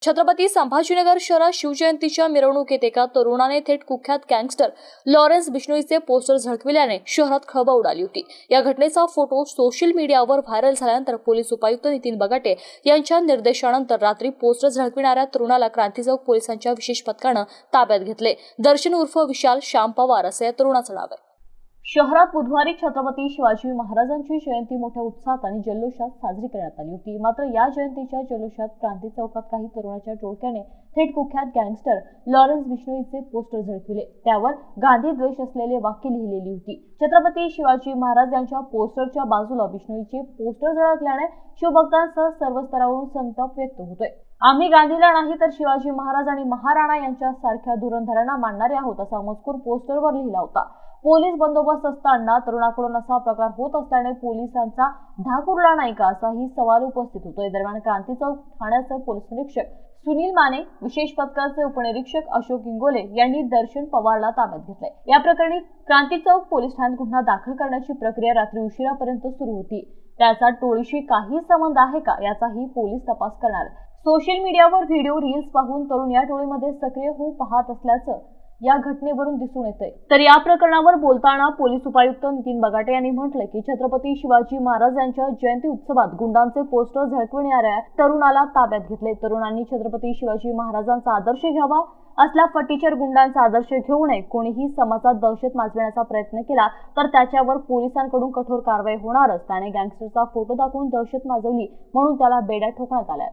छत्रपती संभाजीनगर शहरात शिवजयंतीच्या मिरवणुकीत एका तरुणाने थेट कुख्यात गँगस्टर लॉरेन्स बिश्नोईचे पोस्टर झळकविल्याने शहरात खळबळ उडाली होती। या घटनेचा फोटो सोशल मीडियावर व्हायरल झाल्यानंतर पोलीस उपायुक्त नितीन बगाटे यांच्या निर्देशानंतर रात्री पोस्टर झळकविणाऱ्या तरुणाला क्रांती चौक पोलिसांच्या विशेष पथकाने ताब्यात घेतले। दर्शन उर्फ विशाल श्याम पवार असे या तरुणाचे नाव आहे। शहरात बुधवारी छत्रपती शिवाजी महाराजांची जयंती मोठ्या उत्साहात आणि जल्लोषात साजरी करण्यात आली होती। मात्र या जयंतीच्या जल्लोषात क्रांती चौकात काही तरुणांच्या टोळक्याने थेट कुख्यात गँगस्टर लॉरेन्स बिश्नोईचे पोस्टर झळकविले। त्यावर गांधी द्वेष असलेले वाक्य लिहिलेली होती। छत्रपती शिवाजी महाराज यांच्या पोस्टरच्या बाजूला बिश्नोईचे पोस्टर झळकल्याने शिवभक्तांसह सर्व स्तरावरून संताप व्यक्त होतोय। आम्ही गांधीला नाही तर शिवाजी महाराज आणि महाराणा यांच्या सारख्या धुरंधरांना मानणारे आहोत असा मजकूर पोस्टरवर लिहिला होता। पोलीस बंदोबस्त असताना तरुणाकडून असा प्रकार होत असल्याने पोलिसांचा धाक उरला नाही का असाही सवाल उपस्थित होतोय। दरम्यान क्रांती चौक ठाण्याचे पोलीस निरीक्षक सुनील माने, विशेष पथकाचे उपनिरीक्षक अशोक इंगोले यांनी दर्शन पवारला ताब्यात घेतले। या प्रकरणी क्रांती चौक पोलीस ठाण्यात गुन्हा दाखल करण्याची प्रक्रिया रात्री उशिरापर्यंत सुरू होती। त्याचा टोळीशी काही संबंध आहे का याचाही पोलीस तपास करणार। सोशल मीडियावर व्हिडिओ रील्स पाहून तरुण या टोळीमध्ये सक्रिय होऊ पाहत असल्याचं या घटनेवरून दिसून येतंय। तर या प्रकरणावर बोलताना पोलीस उपायुक्त नितीन बगाटे यांनी म्हटले की छत्रपती शिवाजी महाराज यांच्या जयंती उत्सवात गुंडांचे पोस्टर झळकविणाऱ्या तरुणाला ताब्यात घेतले। तरुणांनी छत्रपती शिवाजी महाराजांचा आदर्श घ्यावा, असल्या फटीचर गुंडांचा आदर्श घेऊ नये। कोणीही समाजात दहशत माजविण्याचा प्रयत्न केला तर त्याच्यावर पोलिसांकडून कठोर कारवाई होणारच। त्याने गँगस्टरचा फोटो दाखवून दहशत माजवली म्हणून त्याला बेड्या ठोकण्यात आल्या।